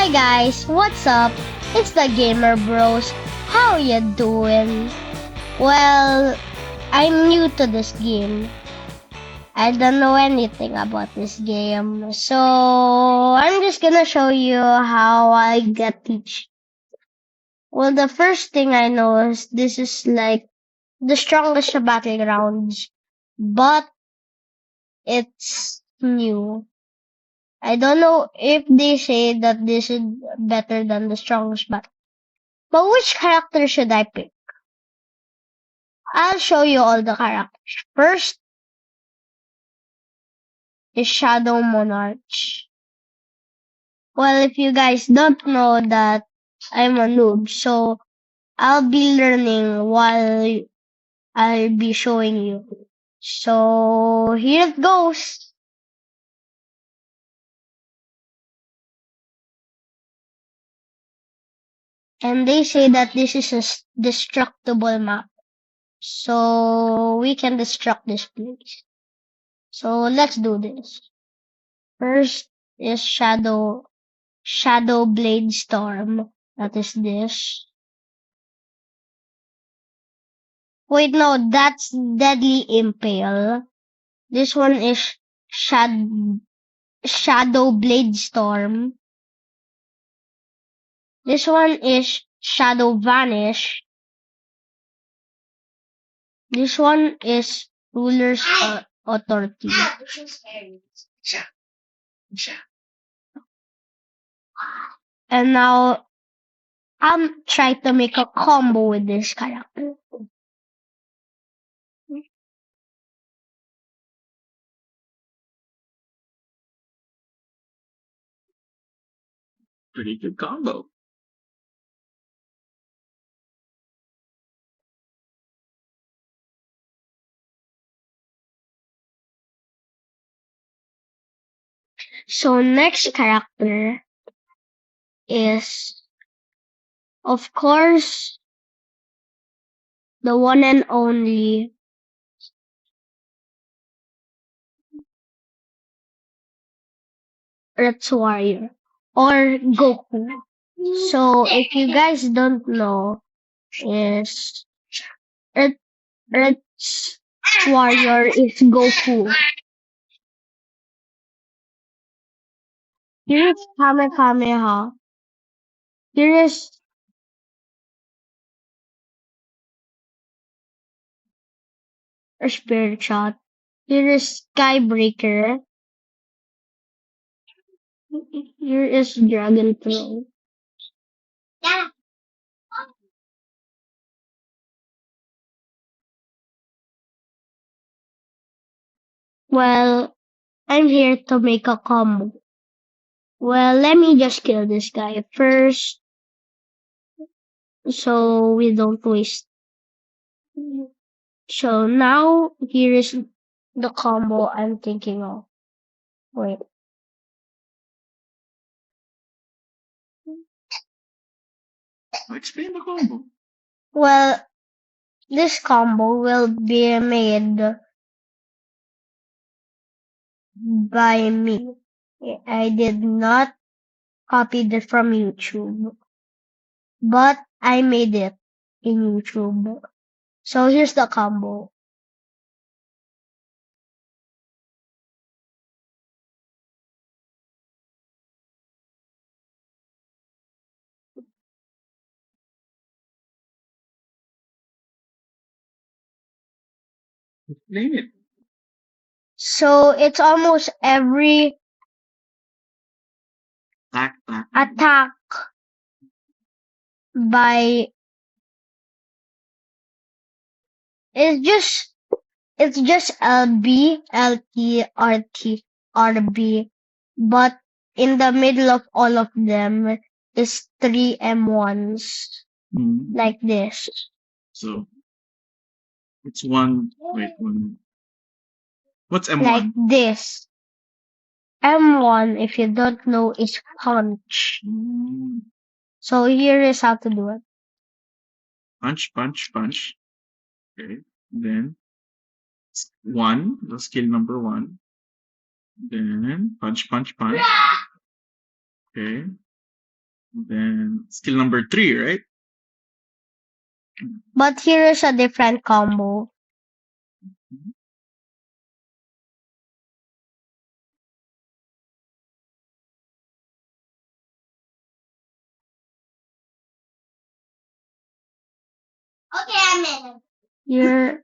Hi guys, what's up? It's the Gamer Bros. How you doing? Well, I'm new to this game. I don't know anything about this game. So, I'm just gonna show you how I get each. Well, the first thing I know is this is like the strongest battlegrounds, but it's new. I don't know if they say that this is better than the strongest battle. But which character should I pick? I'll show you all the characters. First is Shadow Monarch. Well, if you guys don't know that I'm a noob, so I'll be learning while I'll be showing you. So here it goes. And they say that this is a destructible map. So we can destruct this place. So let's do this. First is Shadow Blade Storm. That is this. Wait, no, that's Deadly Impale. This one is Shadow Blade Storm. This one is Shadow Vanish. This one is Ruler's Authority. And now I'm trying to make a combo with this character. Pretty good combo. So next character is, of course, the one and only Earth Warrior or Goku. So if you guys don't know, is Earth's Warrior is Goku. Here is Kamehameha. Here is a Spirit Shot. Here is Skybreaker. Here is Dragon Throw. Well, I'm here to make a combo. Well, let me just kill this guy first, so we don't waste. So now here is the combo I'm thinking of. Wait. Explain the combo. Well, this combo will be made by me. I did not copy this from YouTube, but I made it in YouTube. So here's the combo. Explain it. So it's almost every Tack. attack by it's just LB, LT, RT, RB, but in the middle of all of them is three M1s like this. So it's one. Wait, one. What's M1? Like this. M1, if you don't know, is punch. So here is how to do it. Punch. Okay. Then one. The skill number one. Then punch. Okay. Then skill number 3, right? But here is a different combo. Okay, I'm in. Here,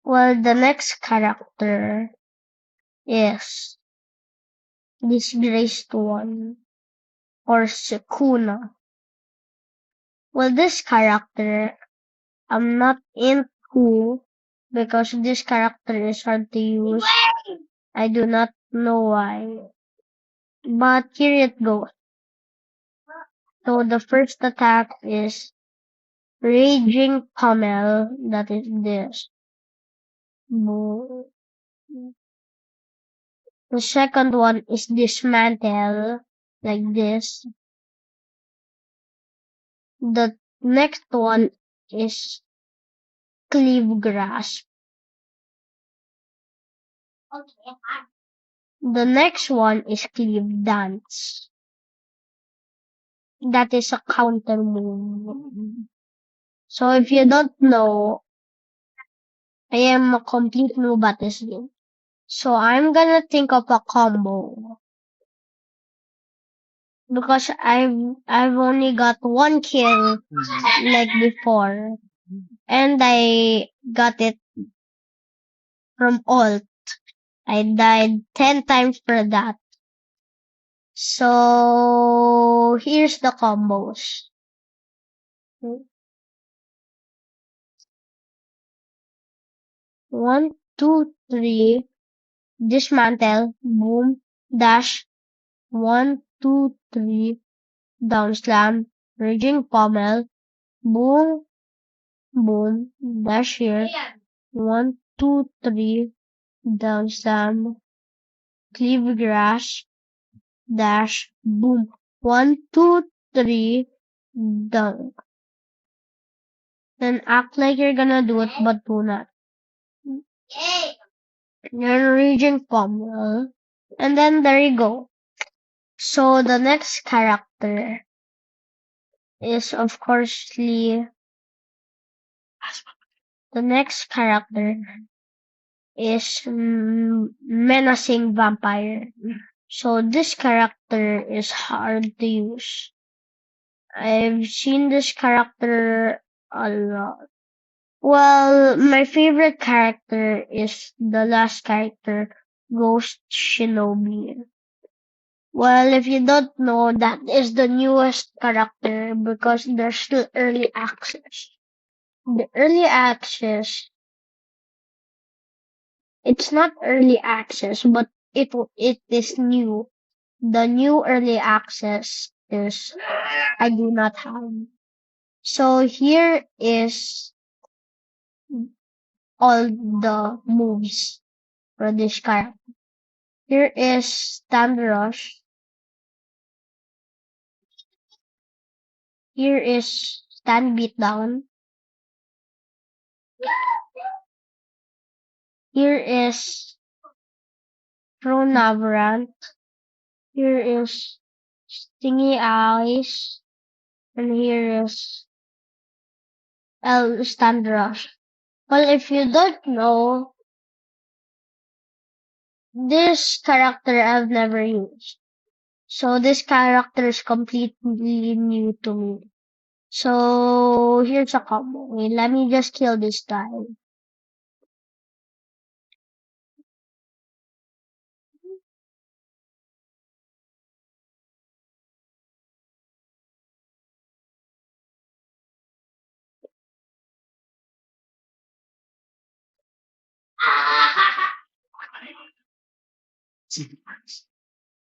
well, the next character is Disgraced One or Sukuna. Well, this character I'm not into because this character is hard to use. I do not know why. But here it goes. So the first attack is Raging Pummel. That is this. Boom. The second one is Dismantle. Like this. The next one is Cleave Grasp. Okay. The next one is Cleave Dance. That is a counter move. So if you don't know, I am a complete noob at this game. So I'm gonna think of a combo. Because I've only got one kill like before. And I got it from ult. I died 10 times for that. So here's the combos. 1, 2, 3. Dismantle. Boom. Dash. 1, 2, 3. Down slam. Raging Pummel. Boom. Boom. Dash here. 1, 2, 3. Down slam. Cleave Grasp. Dash. Boom. 1, 2, 3. Down. Then act like you're gonna do it, but do not. Yay. You're Raging Pummel. And then there you go. So the next character is of course the next character is Menacing Vampire. So this character is hard to use. I've seen this character a lot. Well, my favorite character is the last character, Ghost Shinobi. Well, if you don't know, that is the newest character because there's still early access. The early access, it's not early access, but it is new. The new early access is I do not have. So here is all the moves for this character. Here is Stand Rush. Here is Stand Beatdown. Here is Throw Navrant. Here is Stingy Eyes. And here is Stand Rush. Well, if you don't know, this character I've never used. So this character is completely new to me. So here's a combo. Wait, let me just kill this guy.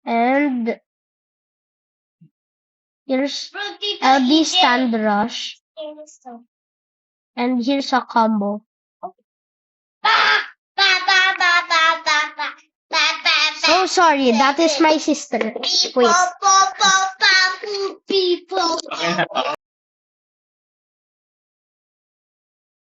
And here's LB Stand Rush. And here's a combo. So sorry, that is my sister. Wait. People. Okay.